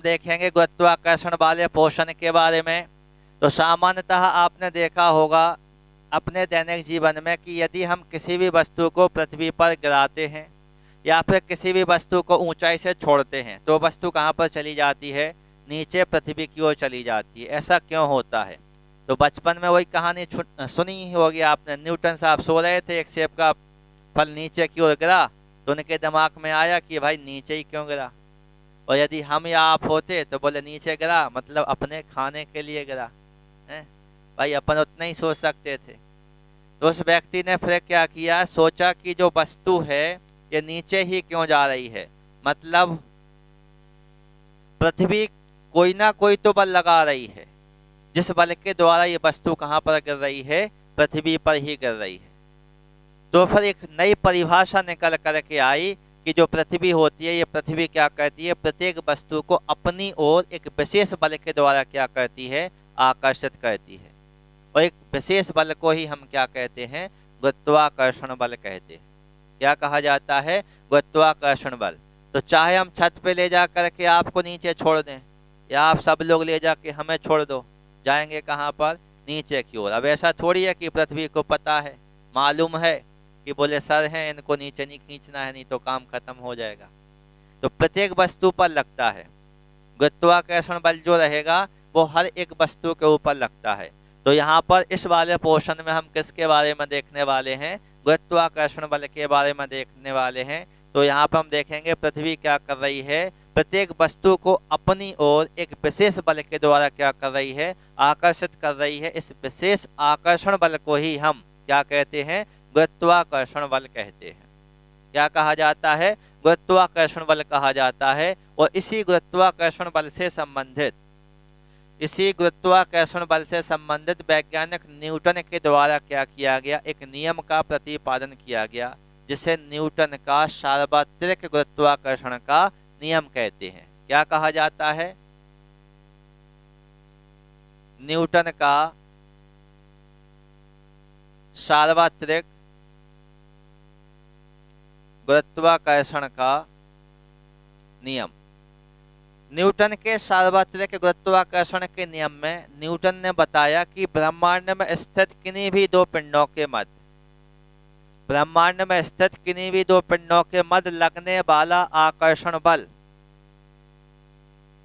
देखेंगे गुरुत्वाकर्षण वाले पोषण के बारे में। तो सामान्यतः आपने देखा होगा अपने दैनिक जीवन में कि यदि हम किसी भी वस्तु को पृथ्वी पर गिराते हैं या फिर किसी भी वस्तु को ऊंचाई से छोड़ते हैं तो वस्तु कहाँ पर चली जाती है, नीचे पृथ्वी की ओर चली जाती है। ऐसा क्यों होता है? तो बचपन में वही कहानी सुनी होगी आपने, न्यूटन साहब सो रहे थे, एक सेब का फल नीचे की ओर गिरा तो उनके दिमाग में आया कि भाई नीचे ही क्यों गिरा। और यदि हम या आप होते तो बोले नीचे गिरा मतलब अपने खाने के लिए गिरा है भाई, अपन उतना ही सोच सकते थे। तो उस व्यक्ति ने फिर क्या किया, सोचा कि जो वस्तु है ये नीचे ही क्यों जा रही है, मतलब पृथ्वी कोई ना कोई तो बल लगा रही है, जिस बल के द्वारा ये वस्तु कहाँ पर गिर रही है, पृथ्वी पर ही गिर रही है। तो फिर एक नई परिभाषा निकल करके आई कि जो पृथ्वी होती है ये पृथ्वी क्या करती है, प्रत्येक वस्तु को अपनी ओर एक विशेष बल के द्वारा क्या करती है, आकर्षित करती है। और एक विशेष बल को ही हम क्या कहते हैं, गुरुत्वाकर्षण बल कहते हैं। क्या कहा जाता है, गुरुत्वाकर्षण बल। तो चाहे हम छत पे ले जा करके आपको नीचे छोड़ दें या आप सब लोग ले जाके हमें छोड़ दो, जाएंगे कहाँ पर, नीचे की ओर। अब ऐसा थोड़ी है कि पृथ्वी को पता है, मालूम है कि बोले सर हैं इनको नीचे नहीं खींचना है नहीं तो काम खत्म हो जाएगा। तो प्रत्येक वस्तु पर लगता है गुरुत्वाकर्षण बल, जो रहेगा वो हर एक वस्तु के ऊपर लगता है। तो यहाँ पर इस वाले पोर्शन में हम किसके बारे में देखने वाले हैं, गुरुत्वाकर्षण बल के बारे में देखने वाले हैं। तो यहाँ पर हम देखेंगे पृथ्वी क्या कर रही है, प्रत्येक वस्तु को अपनी ओर एक विशेष बल के द्वारा क्या कर रही है, आकर्षित कर रही है। इस विशेष आकर्षण बल को ही हम क्या कहते हैं, गुरुत्वाकर्षण बल कहते हैं। क्या कहा जाता है, गुरुत्वाकर्षण बल कहा जाता है। और इसी गुरुत्वाकर्षण बल से संबंधित वैज्ञानिक न्यूटन के द्वारा क्या किया गया, एक नियम का प्रतिपादन किया गया जिसे न्यूटन का सार्वत्रिक गुरुत्वाकर्षण का नियम कहते हैं। क्या कहा जाता है, न्यूटन का सार्वत्रिक गुरुत्वाकर्षण का नियम। न्यूटन के सार्वत्रिक गुरुत्वाकर्षण के नियम में न्यूटन ने बताया कि ब्रह्मांड में स्थित किन्हीं भी दो पिंडों के मध्य लगने वाला आकर्षण बल,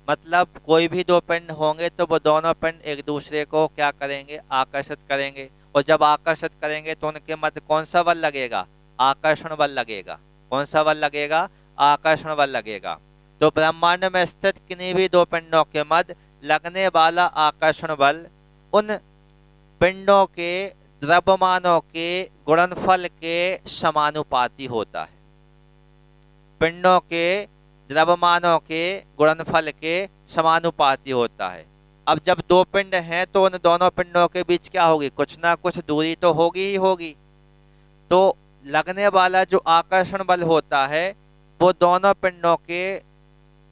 मतलब कोई भी दो पिंड होंगे तो वो दोनों पिंड एक दूसरे को क्या करेंगे, आकर्षित करेंगे। और जब आकर्षित करेंगे तो उनके मध्य कौन सा बल लगेगा, आकर्षण बल लगेगा। कौन सा बल लगेगा, आकर्षण बल लगेगा। तो ब्रह्मांड में स्थित किन्हीं भी दो पिंडों के मध्य लगने वाला आकर्षण बल उन पिंडों के द्रव्यमानों के गुणनफल के समानुपाती होता है। पिंडों के द्रव्यमानों के गुणनफल के समानुपाती होता है। अब जब दो पिंड हैं तो उन दोनों पिंडों के बीच क्या होगी, कुछ ना कुछ दूरी तो होगी ही होगी। तो लगने वाला जो आकर्षण बल होता है वो दोनों पिंडों के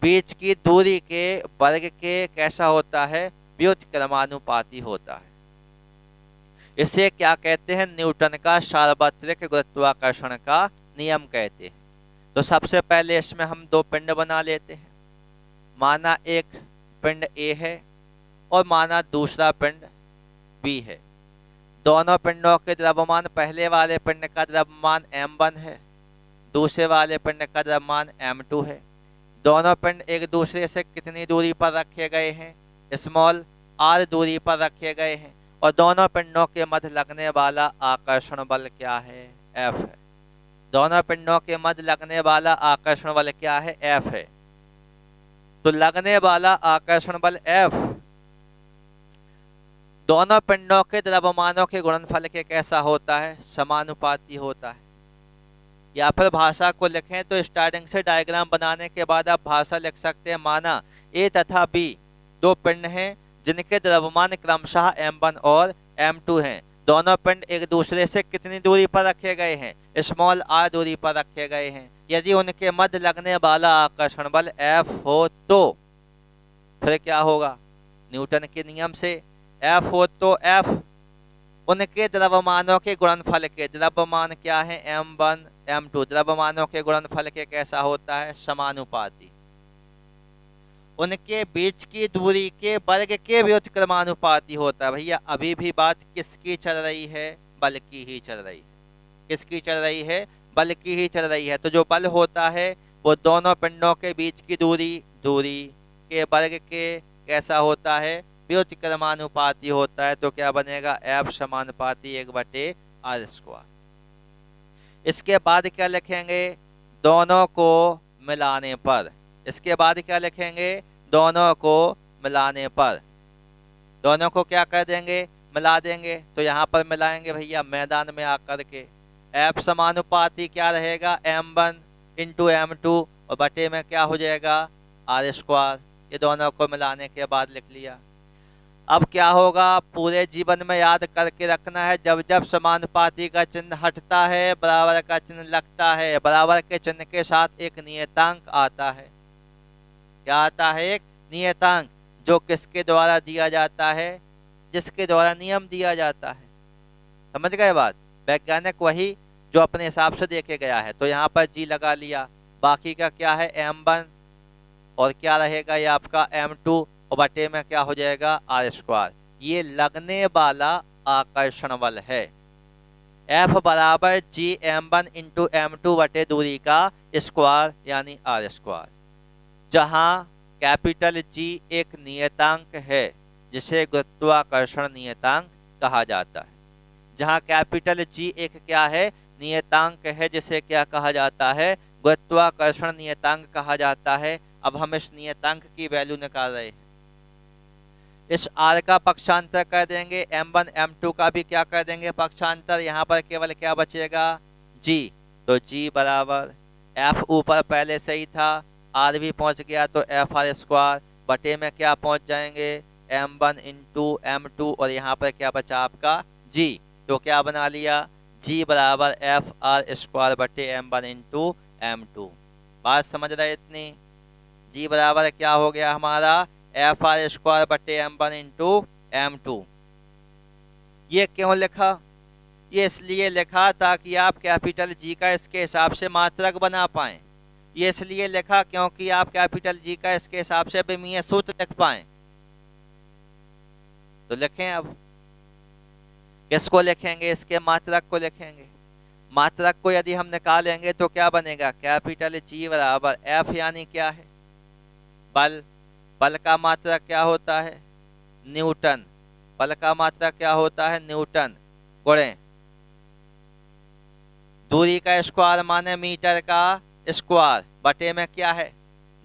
बीच की दूरी के वर्ग के कैसा होता है, व्युत्क्रमानुपाती होता है। इसे क्या कहते हैं, न्यूटन का सार्वत्रिक गुरुत्वाकर्षण का नियम कहते हैं। तो सबसे पहले इसमें हम दो पिंड बना लेते हैं। माना एक पिंड A है और माना दूसरा पिंड B है। दोनों पिंडों के द्रव्यमान, पहले वाले पिंड का द्रव्यमान m1 है, दूसरे वाले पिंड का द्रव्यमान m2 है। दोनों पिंड एक दूसरे से कितनी दूरी पर रखे गए हैं, स्मॉल r दूरी पर रखे गए हैं। और दोनों पिंडों के मध्य लगने वाला आकर्षण बल क्या है, F है। दोनों पिंडों के मध्य लगने वाला आकर्षण बल क्या है, F है। तो लगने वाला आकर्षण बल F दोनों पिंडों के द्रव्यमानों के गुणनफल के कैसा होता है, समानुपाती होता है। या फिर भाषा को लिखें तो स्टार्टिंग से डायग्राम बनाने के बाद आप भाषा लिख सकते हैं। माना A तथा B दो पिंड हैं जिनके द्रव्यमान क्रमशः m1 और m2 हैं। दोनों पिंड एक दूसरे से कितनी दूरी पर रखे गए हैं, स्मॉल r दूरी पर रखे गए हैं। यदि उनके मध्य लगने वाला आकर्षण बल F हो तो फिर क्या होगा, न्यूटन के नियम से F हो तो F उनके द्रव्यमानों के गुणनफल के, द्रव्यमान क्या है m1 m2, द्रव्यमानों के गुणनफल के कैसा होता है, समानुपाती। उनके बीच की दूरी के वर्ग के व्युत्क्रमानुपाती होता है। भैया अभी भी बात किसकी चल रही है? बल की ही चल रही है। किसकी चल रही है? बल की ही चल रही है। तो जो बल होता है वो दोनों पिंडों के बीच की दूरी के वर्ग के कैसा होता है? व्युत्क्रमानुपाती होता है। तो क्या बनेगा? F समानुपाती 1/r²। इसके बाद क्या लिखेंगे? दोनों को मिलाने पर। इसके बाद क्या लिखेंगे? दोनों को मिलाने पर। दोनों को क्या कर देंगे? मिला देंगे। तो यहाँ पर मिलाएंगे भैया मैदान में आकर के। F समानुपाती क्या रहेगा? m1 इंटू m2 और बटे में क्या हो जाएगा? r²। ये दोनों को मिलाने के बाद लिख लिया। अब क्या होगा? पूरे जीवन में याद करके रखना है, जब जब समानुपाती का चिन्ह हटता है बराबर का चिन्ह लगता है। बराबर के चिन्ह के साथ एक नियतांक आता है। क्या आता है? एक नियतांक, जो किसके द्वारा दिया जाता है? जिसके द्वारा नियम दिया जाता है। समझ गए बात? वैज्ञानिक वही जो अपने हिसाब से देखे गया है। तो यहाँ पर जी लगा लिया। बाकी का क्या है? m1 और क्या रहेगा? ये आपका m2 और बटे में क्या हो जाएगा? r²। ये लगने वाला आकर्षण बल है। F बराबर जी m1 इंटू m2 बटे दूरी का स्क्वायर यानी r²। जहां कैपिटल G एक नियतांक है जिसे गुरुत्वाकर्षण नियतांक कहा जाता है। जहां कैपिटल G एक क्या है? नियतांक है जिसे क्या कहा जाता है? गुरुत्वाकर्षण नियतांक कहा जाता है। अब हम इस नियतांक की वैल्यू निकाल रहे हैं। इस r का पक्षांतर कर देंगे, m1 m2 का भी क्या कर देंगे? पक्षांतर। यहाँ पर केवल क्या बचेगा? g। तो g बराबर f ऊपर पहले से ही था, r भी पहुंच गया तो FR² बटे में क्या पहुंच जाएंगे? m1 इंटू m2 और यहाँ पर क्या बचा आपका? g। तो क्या बना लिया? g बराबर FR² बटे m1 इंटू m2। बात समझ रहे इतनी? g बराबर क्या हो गया हमारा? FR² बटे m1 इंटू m2। ये क्यों लिखा? ये इसलिए लिखा ताकि आप कैपिटल G का इसके हिसाब से मात्रक बना पाएं। ये इसलिए लिखा क्योंकि आप कैपिटल G का इसके हिसाब से विमीय सूत्र लिख पाएं। तो लिखें। अब किसको लिखेंगे? इसके मात्रक को लिखेंगे। मात्रक को यदि हम निकालेंगे तो क्या बनेगा? कैपिटल G बराबर F यानी क्या है? बल। बल का मात्रक क्या होता है? न्यूटन। बल का मात्रक क्या होता है? न्यूटन। गुणे दूरी का स्क्वायर माने मीटर का स्क्वायर बटे में क्या है?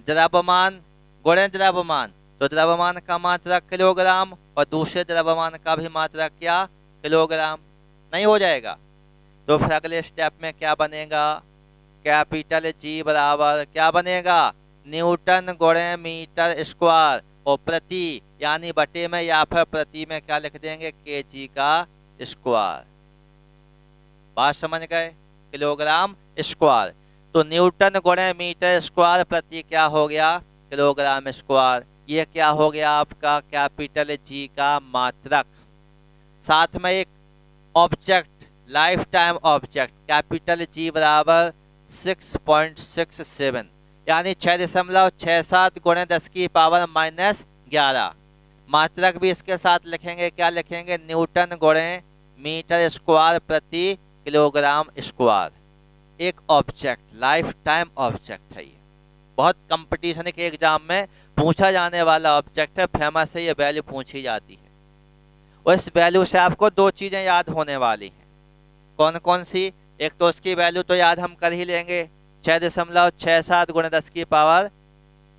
द्रव्यमान गुणे द्रव्यमान। तो द्रव्यमान का मात्रक किलोग्राम और दूसरे द्रव्यमान का भी मात्रक क्या? किलोग्राम। नहीं हो जाएगा? तो फिर अगले स्टेप में क्या बनेगा? कैपिटल G बराबर क्या बनेगा? न्यूटन गुणे मीटर स्क्वायर और प्रति यानी बटे में या फिर प्रति में क्या लिख देंगे? kg का स्क्वायर। बात समझ गए? Kilogram square. तो न्यूटन गुणे मीटर स्क्वायर प्रति क्या हो गया? Kilogram square. ये क्या हो गया आपका? कैपिटल G का मात्रक। साथ में एक object, life time object, capital G बराबर 6.67 यानी 6.67 गुणे 10 की पावर -11। मात्रक भी इसके साथ लिखेंगे। क्या लिखेंगे? न्यूटन गुणे मीटर स्क्वायर प्रति किलोग्राम स्क्वायर। एक ऑब्जेक्ट, लाइफ टाइम ऑब्जेक्ट है। ये बहुत कंपटीशन के एग्जाम में पूछा जाने वाला ऑब्जेक्ट है। फेमस है, ये वैल्यू पूछी जाती है। और इस वैल्यू से आपको दो चीजें याद होने वाली हैं। कौन कौन सी? एक तो उसकी वैल्यू तो याद हम कर ही लेंगे, 6.67 गुणे 10 की पावर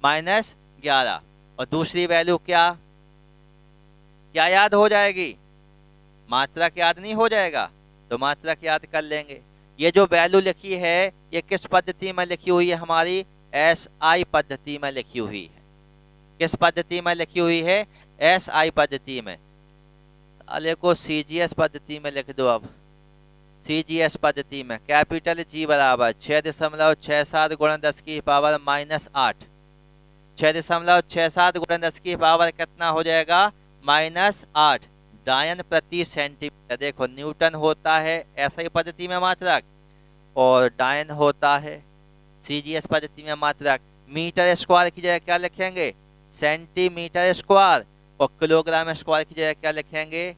-11। और दूसरी वैल्यू क्या क्या याद हो जाएगी? मात्रक याद नहीं हो जाएगा? तो मात्रक याद कर लेंगे। ये जो वैल्यू लिखी है ये किस पद्धति में लिखी हुई है? हमारी SI पद्धति में लिखी हुई है। किस पद्धति में लिखी हुई है? SI पद्धति में। साले को CGS पद्धति में लिख दो। अब CGS पद्धति में कैपिटल G बराबर 6.67 गुणे 10 की पावर -8। 6.67 गुणे 10 की पावर कितना हो जाएगा? -8 डायन प्रति सेंटीमीटर। देखो न्यूटन होता है SI पद्धति में मात्रक और डायन होता है CGS पद्धति में मात्रक। मीटर स्क्वायर की जगह क्या लिखेंगे? सेंटीमीटर स्क्वायर, और किलोग्राम स्क्वायर की जगह क्या लिखेंगे,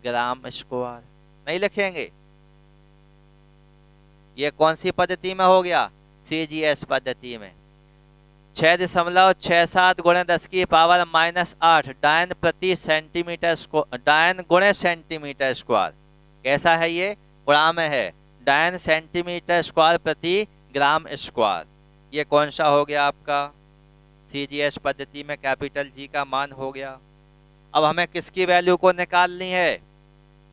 ग्राम स्क्वायर, नहीं लिखेंगे। ये कौन सी पद्धति में हो गया, CGS पद्धति में। 6.67 गुणे 10 की पावर -8 डायन प्रति सेंटीमीटर डायन गुणे सेंटीमीटर स्क्वायर। कैसा है ये, गुणा में है, डायन सेंटीमीटर स्क्वायर प्रति ग्राम स्क्वायर। ये कौन सा हो गया आपका, CGS पद्धति में कैपिटल G का मान हो गया। अब हमें किसकी वैल्यू को निकालनी है,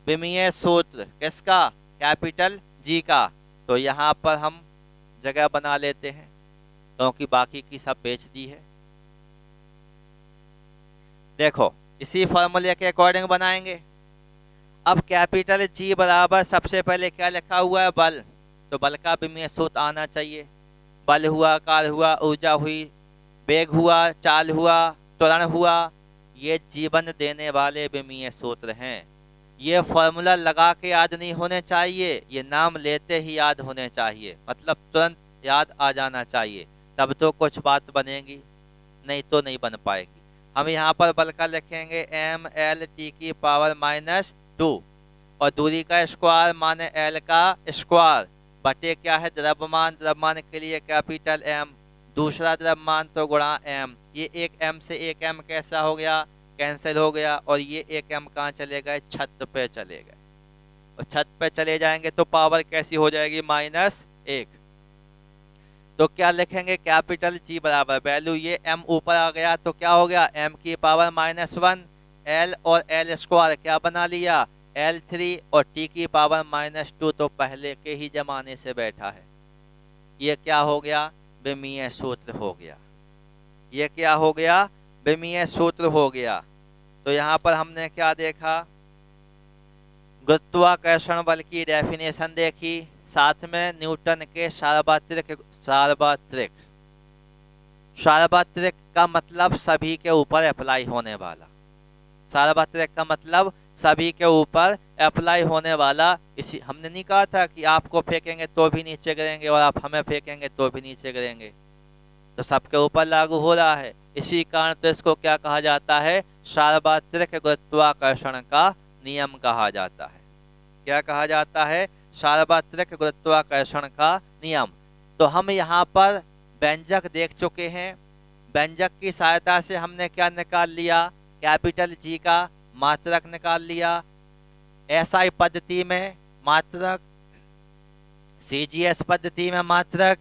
विमीय सूत्र किसका, कैपिटल G का। तो यहाँ पर हम जगह बना लेते हैं क्योंकि बाकी की सब बेच दी है। देखो इसी फॉर्मूले के अकॉर्डिंग बनाएंगे। अब कैपिटल G बराबर सबसे पहले क्या लिखा हुआ है, बल। तो बल का विमीय सूत्र आना चाहिए। बल हुआ, काल हुआ, ऊर्जा हुई, वेग हुआ, चाल हुआ, त्वरण हुआ, ये जीवन देने वाले विमीय सूत्र हैं। ये फॉर्मूला लगा के याद नहीं होने चाहिए, ये नाम लेते ही याद होने चाहिए, मतलब तुरंत याद आ जाना चाहिए, तब तो कुछ बात बनेगी, नहीं तो नहीं बन पाएगी। हम यहाँ पर बल का लिखेंगे mLt की पावर -2 और दूरी का स्क्वायर माने L का स्क्वायर बटे क्या है, द्रव्यमान। द्रव्यमान के लिए कैपिटल M, दूसरा द्रव्यमान तो गुणा M। ये एक M से एक M कैसा हो गया, कैंसिल हो गया, और ये एक M कहाँ चले गए, छत पे चले गए, और छत पे चले जाएंगे तो पावर कैसी हो जाएगी, -1। तो क्या लिखेंगे, कैपिटल G बराबर वैल्यू, ये M ऊपर आ गया तो क्या हो गया, M की पावर -1, L और L स्क्वायर क्या बना लिया, L3, और T की पावर -2 तो पहले के ही जमाने से बैठा है। ये क्या हो गया, विमीय सूत्र हो गया। ये क्या हो गया, विमीय सूत्र हो गया। तो यहाँ पर हमने क्या देखा, गुरुत्वाकर्षण बल की डेफिनेशन देखी, साथ में न्यूटन के सार्वत्रिक का मतलब सभी के ऊपर अप्लाई होने वाला, सार्वत्रिक का मतलब सभी के ऊपर अप्लाई होने वाला। इसी हमने नहीं कहा था कि आपको फेंकेंगे तो भी नीचे गिरेंगे और आप हमें फेंकेंगे तो भी नीचे गिरेंगे, तो सबके ऊपर लागू हो रहा है। इसी कारण तो इसको क्या कहा जाता है, सार्वत्रिक गुरुत्वाकर्षण का नियम कहा जाता है। क्या कहा जाता है, सार्वत्रिक गुरुत्वाकर्षण का नियम। तो हम यहाँ पर व्यंजक देख चुके हैं, व्यंजक की सहायता से हमने क्या निकाल लिया, कैपिटल G का मात्रक निकाल लिया, SI पद्धति में मात्रक, CGS पद्धति में मात्रक,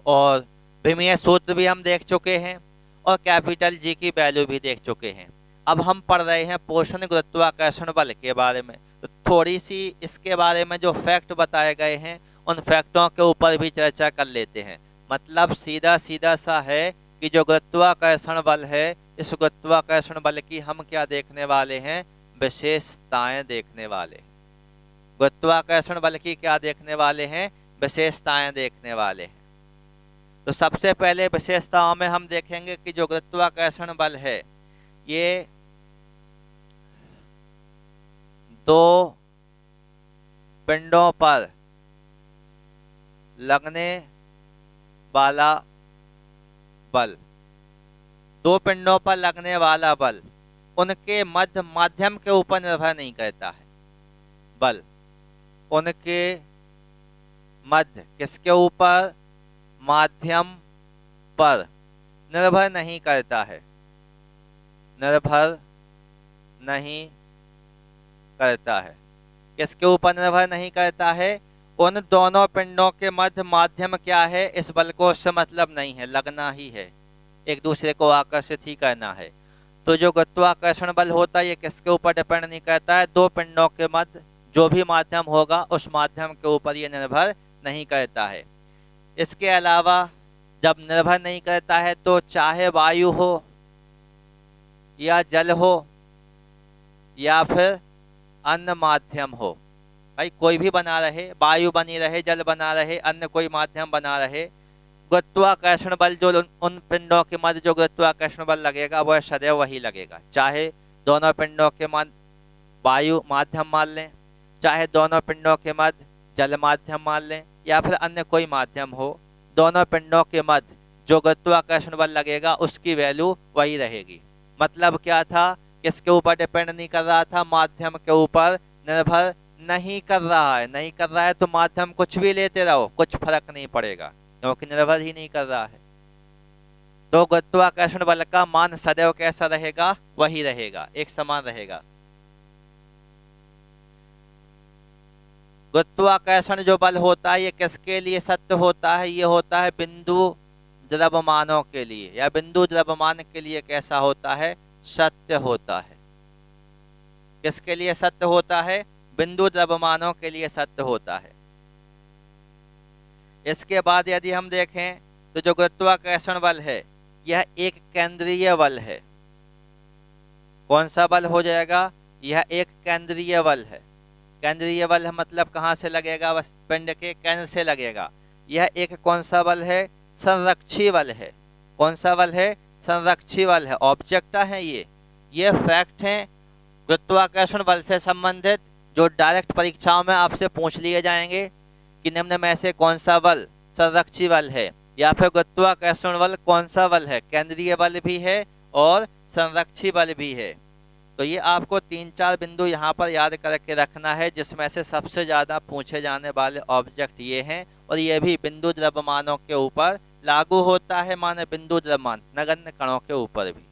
और विमीय सूत्र भी हम देख चुके हैं, और कैपिटल G की वैल्यू भी देख चुके हैं। अब हम पढ़ रहे हैं पोषण गुरुत्वाकर्षण बल के बारे में, तो थोड़ी सी इसके बारे में जो फैक्ट बताए गए हैं उन फैक्टों के ऊपर भी चर्चा कर लेते हैं। मतलब सीधा सीधा सा है कि जो गुरुत्वाकर्षण बल है, इस गुरुत्वाकर्षण बल की हम क्या देखने वाले हैं, विशेषताएं देखने वाले। गुरुत्वाकर्षण बल की क्या देखने वाले हैं, विशेषताएं देखने वाले हैं। तो सबसे पहले विशेषताओं में हम देखेंगे कि जो गुरुत्वाकर्षण बल है, ये दो पिंडों पर लगने वाला बल, दो पिंडों पर लगने वाला बल उनके मध्य माध्यम के ऊपर निर्भर नहीं करता है। बल उनके मध्य किसके ऊपर, माध्यम पर निर्भर नहीं करता है, निर्भर नहीं करता है। किसके ऊपर निर्भर नहीं करता है, उन दोनों पिंडों के मध्य माध्यम क्या है, इस बल को उससे मतलब नहीं है, लगना ही है, एक दूसरे को आकर्षित ही करना है। तो जो गुरुत्वाकर्षण बल होता है ये किसके ऊपर डिपेंड नहीं करता है, दो पिंडों के मध्य जो भी माध्यम होगा उस माध्यम के ऊपर ये निर्भर नहीं करता है। इसके अलावा जब निर्भर नहीं करता है तो चाहे वायु हो या जल हो या फिर अन्य माध्यम हो, भाई कोई भी बना रहे, वायु बनी रहे, जल बना रहे, अन्य कोई माध्यम बना रहे, गुरुत्वाकर्षण बल जो उन पिंडों के मध्य जो गुरुत्वाकर्षण बल लगेगा वह सदैव वही लगेगा। चाहे दोनों पिंडों के मध्य वायु माध्यम मान लें, चाहे दोनों पिंडों के मध्य जल माध्यम मान लें, या फिर अन्य कोई माध्यम हो, दोनों पिंडों के मध्य जो गुरुत्वाकर्षण बल लगेगा उसकी वैल्यू वही रहेगी। मतलब क्या था, किसके ऊपर डिपेंड नहीं कर रहा था, माध्यम के ऊपर निर्भर नहीं कर रहा है। नहीं कर रहा है तो माध्यम कुछ भी लेते रहो, कुछ फर्क नहीं पड़ेगा, क्योंकि निर्भर ही नहीं कर रहा है। तो गुरुत्वाकर्षण बल का मान सदैव कैसा रहेगा, वही रहेगा, एक समान रहेगा। गुरुत्वाकर्षण जो बल होता है ये किसके लिए सत्य होता है, ये होता है बिंदु द्रव्यमानों के लिए, या बिंदु द्रव्यमान के लिए कैसा होता है, सत्य होता है। किसके लिए सत्य होता है, बिंदु द्रव्यमानों के लिए सत्य होता है। इसके बाद यदि हम देखें तो जो गुरुत्वाकर्षण बल है यह एक केंद्रीय बल है। कौन सा बल हो जाएगा, यह एक केंद्रीय बल है। केंद्रीय बल मतलब कहाँ से लगेगा, बस पिंड के केंद्र से लगेगा। यह एक कौन सा बल है, संरक्षी बल है। कौन सा बल है, संरक्षी बल है। ऑब्जेक्ट है ये फैक्ट हैं गुरुत्वाकर्षण बल से संबंधित जो डायरेक्ट परीक्षाओं में आपसे पूछ लिए जाएंगे कि निम्न में से कौन सा बल संरक्षी बल है, या फिर गुरुत्वाकर्षण बल कौन सा बल है, केंद्रीय बल भी है और संरक्षी बल भी है। तो ये आपको 3-4 बिंदु यहाँ पर याद करके रखना है, जिसमें से सबसे ज़्यादा पूछे जाने वाले ऑब्जेक्ट ये हैं, और ये भी बिंदु द्रव्यमानों के ऊपर लागू होता है। माने बिंदु द्रव्यमान नगण्य कणों के ऊपर भी।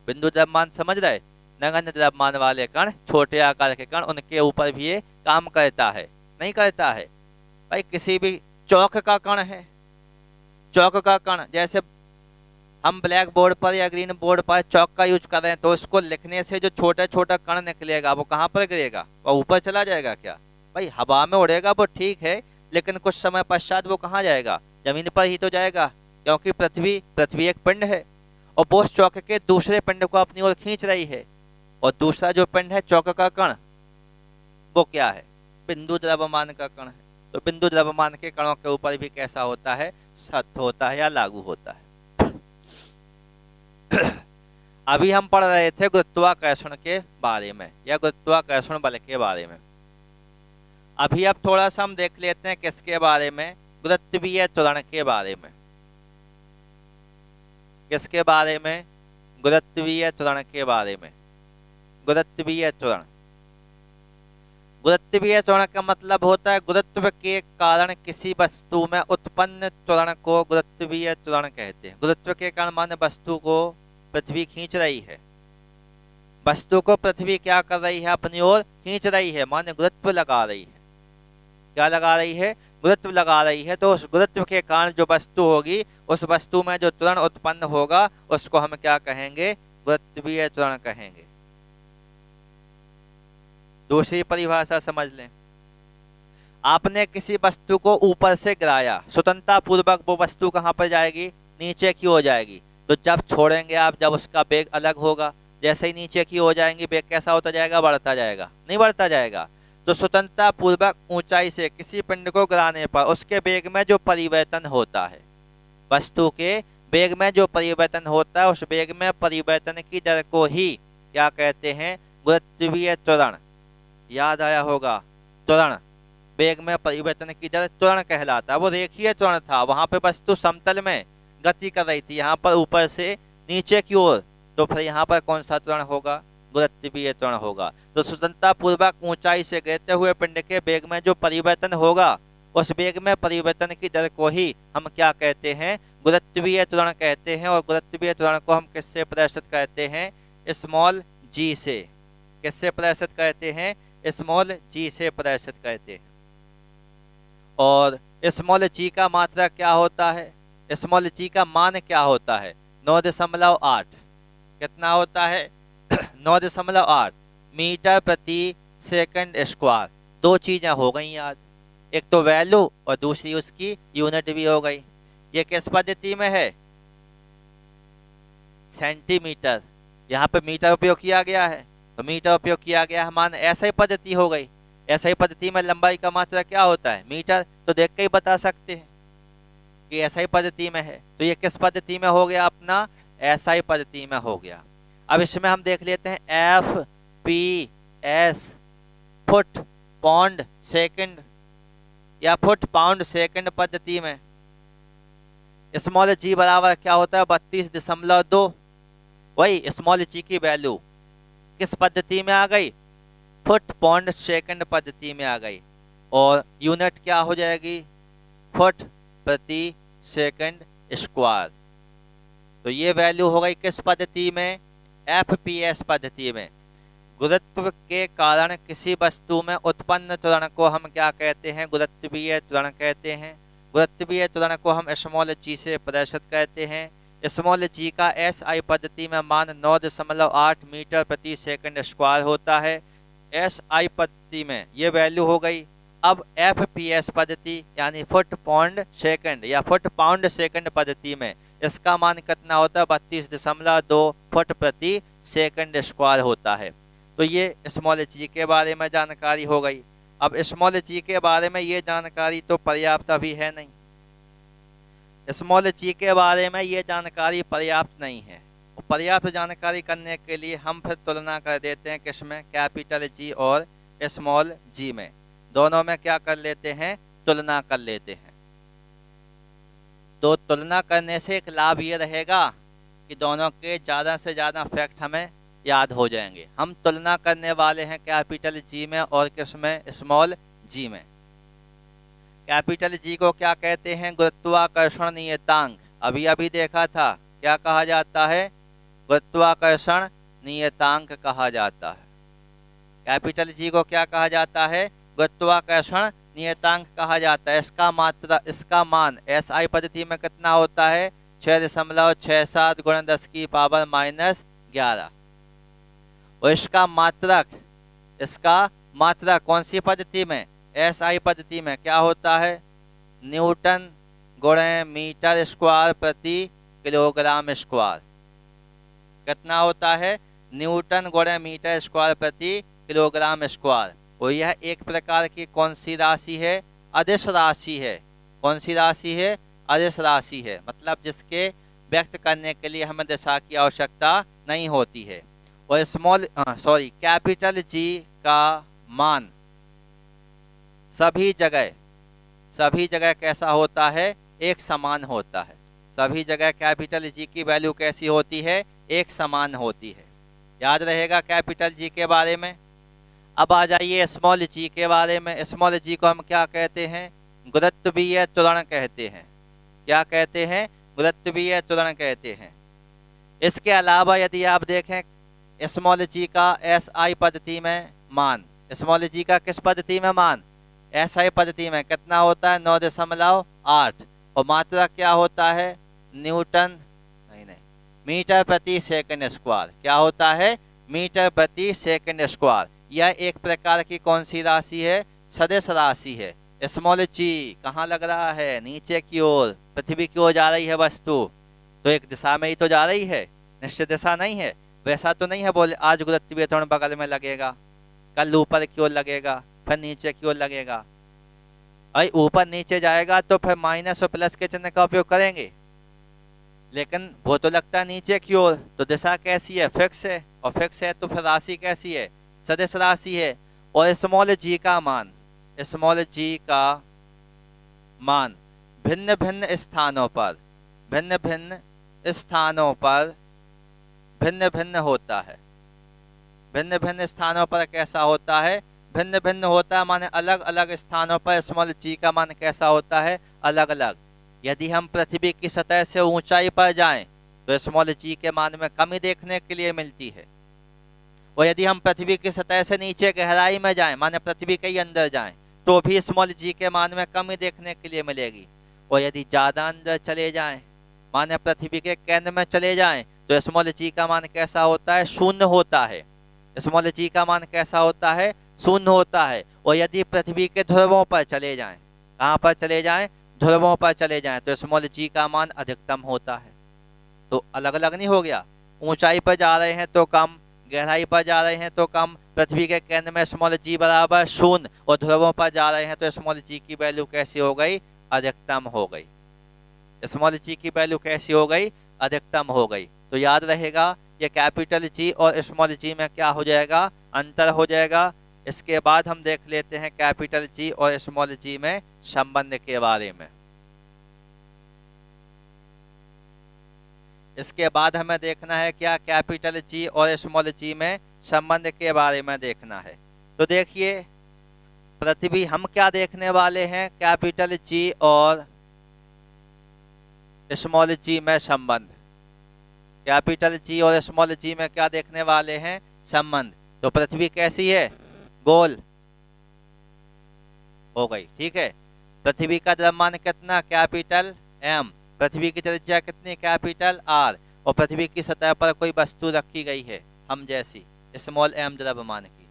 बिंदु द्रव्यमान समझ रहे, नगण्य द्रव्यमान वाले कण, छोटे आकार के कण, उनके ऊपर भी ये काम करता है। नहीं करता है भाई, किसी भी चौक का कण है, चौक का कण, जैसे हम ब्लैक बोर्ड पर या ग्रीन बोर्ड पर चौक का यूज कर रहे हैं, तो उसको लिखने से जो छोटा छोटा कण निकलेगा वो कहाँ पर गिरेगा, वो ऊपर चला जाएगा क्या भाई, हवा में उड़ेगा वो ठीक है, लेकिन कुछ समय पश्चात वो कहाँ जाएगा, जमीन पर ही तो जाएगा, क्योंकि पृथ्वी एक पिंड है और वो उस चौक के दूसरे पिंड को अपनी ओर खींच रही है, और दूसरा जो पिंड है चौक का कण, वो क्या है, बिंदु द्रव्यमान का कण है। तो बिंदु द्रव्यमान के कणों के ऊपर भी कैसा होता है, सत्य होता है या लागू होता है। अभी हम पढ़ रहे थे गुरुत्वाकर्षण के बारे में या गुरुत्वाकर्षण बल के बारे में। अभी अब थोड़ा सा हम देख लेते हैं किसके बारे में, गुरुत्वीय त्वरण के बारे में। किसके बारे में, गुरुत्वीय त्वरण के बारे में। गुरुत्वीय त्वरण, गुरुत्वीय त्वरण का मतलब होता है गुरुत्व के कारण किसी वस्तु में उत्पन्न त्वरण को गुरुत्वीय त्वरण कहते हैं। गुरुत्व के कारण माने वस्तु को पृथ्वी खींच रही है, वस्तु को पृथ्वी क्या कर रही है, अपनी ओर खींच रही है, माने गुरुत्व लगा रही है। क्या लगा रही है, गुरुत्व लगा रही है। तो उस गुरुत्व के कारण जो वस्तु होगी, उस वस्तु में जो त्वरण उत्पन्न होगा उसको हम क्या कहेंगे, गुरुत्वीय त्वरण कहेंगे। दूसरी परिभाषा समझ लें, आपने किसी वस्तु को ऊपर से गिराया, स्वतंत्रता पूर्वक वो वस्तु कहाँ पर जाएगी, नीचे की हो जाएगी। तो जब छोड़ेंगे आप, जब उसका वेग अलग होगा, जैसे ही नीचे की हो जाएंगे वेग कैसा होता जाएगा, बढ़ता जाएगा, नहीं बढ़ता जाएगा। तो स्वतंत्रता पूर्वक ऊंचाई से किसी पिंड को गिराने पर उसके वेग में जो परिवर्तन होता है, वस्तु के वेग में जो परिवर्तन होता है, उस वेग में परिवर्तन की दर को ही क्या कहते हैं, गुरुत्वीय त्वरण। याद आया होगा, त्वरण, वेग में परिवर्तन की दर त्वरण कहलाता है। वो रेखीय त्वरण था, वहां पे वस्तु समतल में गति कर रही थी, यहाँ पर ऊपर से नीचे की ओर, तो फिर यहाँ पर कौन सा त्वरण होगा, गुरुत्वीय त्वरण होगा। तो स्वतंत्रता पूर्वक ऊंचाई से गिरते हुए पिंड के वेग में जो परिवर्तन होगा, उस वेग में परिवर्तन की दर को ही हम क्या कहते हैं, गुरुत्वीय त्वरण कहते हैं। और गुरुत्वीय त्वरण को हम किससे प्रदर्शित करते हैं, स्मॉल जी से। किससे प्रदर्शित करते हैं, स्मॉल जी से प्रदर्शित करते हैं। और स्मॉल जी का मात्रा क्या होता है, स्मॉल जी का मान क्या होता है, 9.8। कितना होता है, 9.8 मीटर प्रति सेकंड स्क्वायर। दो चीजें हो गई याद, एक तो वैल्यू और दूसरी उसकी यूनिट भी हो गई। ये किस पद्धति में है, सेंटीमीटर, यहाँ पे मीटर उपयोग किया गया है, तो मीटर उपयोग किया गया है, मान ऐसा ही पद्धति हो गई। ऐसा ही पद्धति में लंबाई का मात्रा क्या होता है, मीटर, तो देख के ही बता सकते हैं कि ऐसा ही पद्धति में है। तो ये किस पद्धति में हो गया अपना, ऐसा ही पद्धति में हो गया। अब इसमें हम देख लेते हैं FPS, फुट पाउंड सेकंड या फुट पाउंड सेकंड पद्धति में। स्मॉल जी बराबर क्या होता है 32.2। वही स्मॉल जी की वैल्यू किस पद्धति में आ गई, फुट पौंड सेकंड पद्धति में आ गई, और यूनिट क्या हो जाएगी, फुट प्रति सेकंड स्क्वायर। तो ये वैल्यू हो गई किस पद्धति में, एफपीएस पद्धति में। गुरुत्व के कारण किसी वस्तु में उत्पन्न त्वरण को हम क्या कहते हैं, गुरुत्वीय त्वरण कहते हैं। गुरुत्वीय त्वरण को हम स्मॉल जी से प्रदर्शित करते हैं। स्मॉल जी का एसआई पद्धति में मान 9.8 मीटर प्रति सेकंड स्क्वायर होता है। एसआई पद्धति में ये वैल्यू हो गई। अब एफपीएस पद्धति यानी फुट पाउंड सेकंड या फुट पाउंड सेकंड पद्धति में इसका मान कितना होता है, 32.2 फुट प्रति सेकंड स्क्वायर होता है। तो ये स्मॉल जी के बारे में जानकारी हो गई। अब स्मॉल जी के बारे में ये जानकारी तो पर्याप्त अभी है नहीं, स्मॉल जी के बारे में ये जानकारी पर्याप्त नहीं है। पर्याप्त जानकारी करने के लिए हम फिर तुलना कर देते हैं किसमें, कैपिटल जी और स्मॉल जी में, दोनों में क्या कर लेते हैं, तुलना कर लेते हैं। तो तुलना करने से एक लाभ ये रहेगा कि दोनों के ज़्यादा से ज़्यादा फैक्ट हमें याद हो जाएंगे। हम तुलना करने वाले हैं कैपिटल जी में और किसमें, स्मॉल जी में। कैपिटल जी को क्या कहते हैं, गुरुत्वाकर्षण नियतांक। अभी अभी देखा था, क्या कहा जाता है, गुरुत्वाकर्षण नियतांक कहा जाता है। कैपिटल जी को क्या कहा जाता है, गुरुत्वाकर्षण नियतांक कहा जाता है। इसका मान एसआई पद्धति में कितना होता है, 6.67 गुणा 10 की पावर -11। और इसका मात्रक कौन सी पद्धति में, एसआई पद्धति में क्या होता है, न्यूटन गुणे मीटर स्क्वायर प्रति किलोग्राम स्क्वायर। कितना होता है, न्यूटन गुणे मीटर स्क्वायर प्रति किलोग्राम स्क्वायर। और यह एक प्रकार की कौन सी राशि है, अदिश राशि है। कौन सी राशि है, अदिश राशि है, मतलब जिसके व्यक्त करने के लिए हमें दिशा की आवश्यकता नहीं होती है। और कैपिटल जी का मान सभी जगह कैसा होता है, एक समान होता है। सभी जगह कैपिटल जी की वैल्यू कैसी होती है, एक समान होती है। याद रहेगा कैपिटल जी के बारे में। अब आ जाइए स्मॉल जी के बारे में। स्मॉल जी को हम क्या कहते हैं, गुरुत्वीय त्वरण कहते हैं। क्या कहते हैं, गुरुत्वीय त्वरण कहते हैं। इसके अलावा यदि आप देखें स्मॉल जी का एसआई पद्धति में मान, स्मॉल जी का किस पद्धति में मान, एसआई पद्धति में कितना होता है, 9.8। और मात्रा क्या होता है, न्यूटन नहीं मीटर प्रति सेकंड स्क्वायर। क्या होता है, मीटर प्रति सेकंड स्क्वायर। यह एक प्रकार की कौन सी राशि है, सदिश राशि है। स्मॉल जी कहाँ लग रहा है, नीचे की ओर, पृथ्वी की ओर जा रही है वस्तु, तो एक दिशा में ही तो जा रही है, निश्चित दिशा नहीं है। वैसा तो नहीं है बोले आज गुरुत्वीय त्वरण बगल में लगेगा, कल ऊपर की ओर लगेगा, फिर नीचे की ओर लगेगा। अरे ऊपर नीचे जाएगा तो फिर माइनस और प्लस के चिन्ह का उपयोग करेंगे, लेकिन वो तो लगता है नीचे की ओर। तो दिशा कैसी है, फिक्स है, और फिक्स है तो फिर राशि कैसी है, सदिश राशि है। और स्मॉल जी का मान, स्मॉल जी का मान भिन्न भिन्न स्थानों पर भिन्न भिन्न होता है। भिन्न भिन्न स्थानों पर कैसा होता है, भिन्न भिन्न होता है, माने अलग अलग स्थानों पर स्मॉल जी का मान कैसा होता है, अलग अलग। यदि हम पृथ्वी की सतह से ऊंचाई पर जाएं तो स्मॉल जी के मान में कमी देखने के लिए मिलती है। और यदि हम पृथ्वी की सतह से नीचे गहराई में जाएं, माने पृथ्वी के ही अंदर जाएं, तो भी स्मॉल जी के मान में कमी देखने के लिए मिलेगी। और यदि ज़्यादा अंदर चले जाएं, माने पृथ्वी के केंद्र में चले जाएं, तो स्मॉल जी का मान कैसा होता है, शून्य होता है। स्मॉल जी का मान कैसा होता है, शून्य होता है। और यदि पृथ्वी के ध्रुवों पर चले जाएं, कहाँ पर चले जाएं, ध्रुवों पर चले जाएं, तो स्मॉल जी का मान अधिकतम होता है। तो अलग अलग नहीं हो गया, ऊंचाई पर जा रहे हैं तो कम, गहराई पर जा रहे हैं तो कम, पृथ्वी के केंद्र में स्मॉल जी बराबर शून्य, और ध्रुवों पर जा रहे हैं तो स्मॉल जी की वैल्यू कैसी हो गई, अधिकतम हो गई। स्मॉल जी की वैल्यू कैसी हो गई, अधिकतम हो गई। तो याद रहेगा ये कैपिटल जी और स्मॉल जी में क्या हो जाएगा, अंतर हो जाएगा। इसके बाद हम देख लेते हैं कैपिटल जी और स्मॉल जी में संबंध के बारे में। इसके बाद हमें देखना है क्या, कैपिटल जी और स्मॉल जी में संबंध के बारे में देखना है। तो देखिए पृथ्वी, हम क्या देखने वाले हैं, कैपिटल जी और स्मॉल जी में संबंध। कैपिटल जी और स्मॉल जी में क्या देखने वाले हैं, संबंध। तो पृथ्वी कैसी है, गोल हो गई, ठीक है। पृथ्वी का द्रव्यमान कितना, कैपिटल एम। पृथ्वी की त्रिज्या कितनी, कैपिटल आर। और पृथ्वी की सतह पर कोई वस्तु रखी गई है हम जैसी, स्मॉल एम द्रव्यमान की।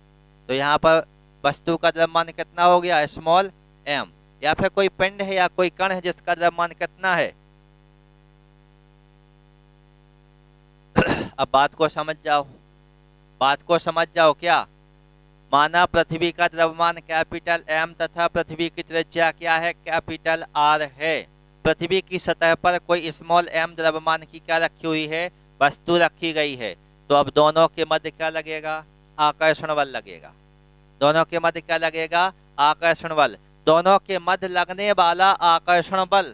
तो यहाँ पर वस्तु का द्रव्यमान कितना हो गया, स्मॉल एम। या फिर कोई पिंड है या कोई कण है जिसका द्रव्यमान कितना है। अब बात को समझ जाओ, बात को समझ जाओ। क्या माना, पृथ्वी का द्रव्यमान कैपिटल एम तथा पृथ्वी की त्रिज्या क्या है, कैपिटल आर है। पृथ्वी की सतह पर कोई स्मॉल एम द्रव्यमान की क्या रखी हुई है, वस्तु रखी गई है। तो अब दोनों के मध्य क्या लगेगा, आकर्षण बल लगेगा। दोनों के मध्य क्या लगेगा, आकर्षण बल। दोनों के मध्य लगने वाला आकर्षण बल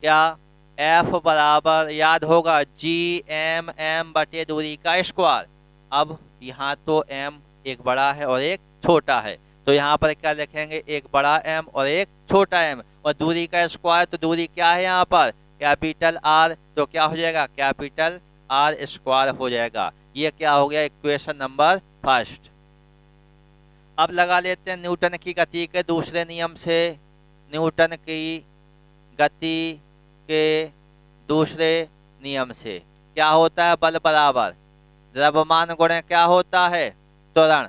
क्या, F बराबर, याद होगा, जी एम एम बटे दूरी का स्क्वायर। अब यहाँ तो m एक बड़ा है और एक छोटा है, तो यहाँ पर क्या लिखेंगे, एक बड़ा m और एक छोटा m। और दूरी का स्क्वायर, तो दूरी क्या है यहाँ पर, कैपिटल R। तो क्या हो जाएगा, कैपिटल R स्क्वायर हो जाएगा। ये क्या हो गया, इक्वेशन नंबर फर्स्ट। अब लगा लेते हैं न्यूटन की गति के दूसरे नियम से। न्यूटन की गति के दूसरे नियम से क्या होता है, बल बराबर द्रव्यमान गुणे क्या होता है, त्वरण।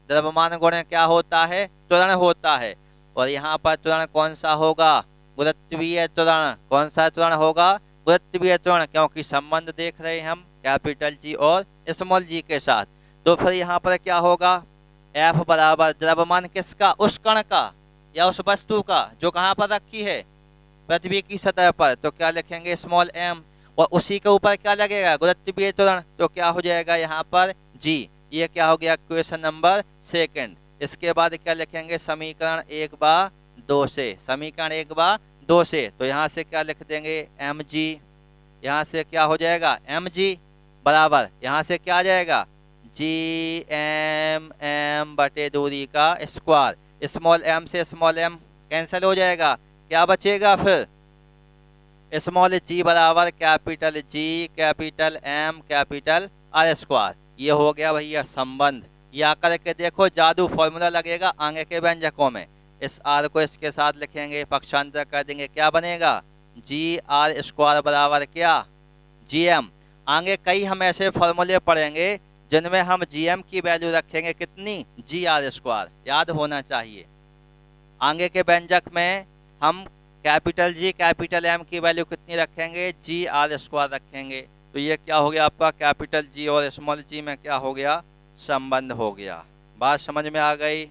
द्रव्यमान गुणे क्या होता है, त्वरण होता है। और यहाँ पर त्वरण कौन सा होगा, गुरुत्वीय त्वरण। कौन सा त्वरण होगा, गुरुत्वीय त्वरण, क्योंकि संबंध देख रहे हैं हम कैपिटल जी और स्मॉल जी के साथ। तो फिर यहाँ पर क्या होगा, F बराबर द्रव्यमान किसका, उस कण का या उस वस्तु का जो कहाँ पर रखी है, पृथ्वी की सतह पर। तो क्या लिखेंगे, स्मॉल m। और उसी के ऊपर क्या लगेगा, गुरुत्वीय त्वरण। तो क्या हो जाएगा यहाँ पर g। ये क्या हो गया, क्वेश्चन नंबर सेकंड। इसके बाद क्या लिखेंगे, समीकरण 1/2 से। समीकरण 1/2 से, तो यहाँ से क्या लिख देंगे, mg। यहाँ से क्या हो जाएगा, mg बराबर, यहाँ से क्या आ जाएगा, जी एम एम बटे दूरी का स्क्वायर। स्मॉल m से स्मॉल m कैंसिल हो जाएगा, क्या बचेगा फिर, स्मॉल जी बराबर capital G capital M capital R square. ये हो गया भैया संबंध। ये आकर के देखो, जादू फॉर्मूला लगेगा आगे के व्यंजकों में। इस आर को इसके साथ लिखेंगे, पक्षांतर कर देंगे, क्या बनेगा, जी आर स्क्वायर बराबर क्या, जी एम। आगे कई हम ऐसे फॉर्मूले पढ़ेंगे जिनमें हम जी एम की वैल्यू रखेंगे कितनी, जी आर स्क्वायर, याद होना चाहिए। आगे के व्यंजक में हम कैपिटल जी कैपिटल एम की वैल्यू कितनी रखेंगे, जी आर स्क्वायर रखेंगे। तो ये क्या हो गया आपका, कैपिटल जी और स्मॉल जी में क्या हो गया, संबंध हो गया। बात समझ में आ गई।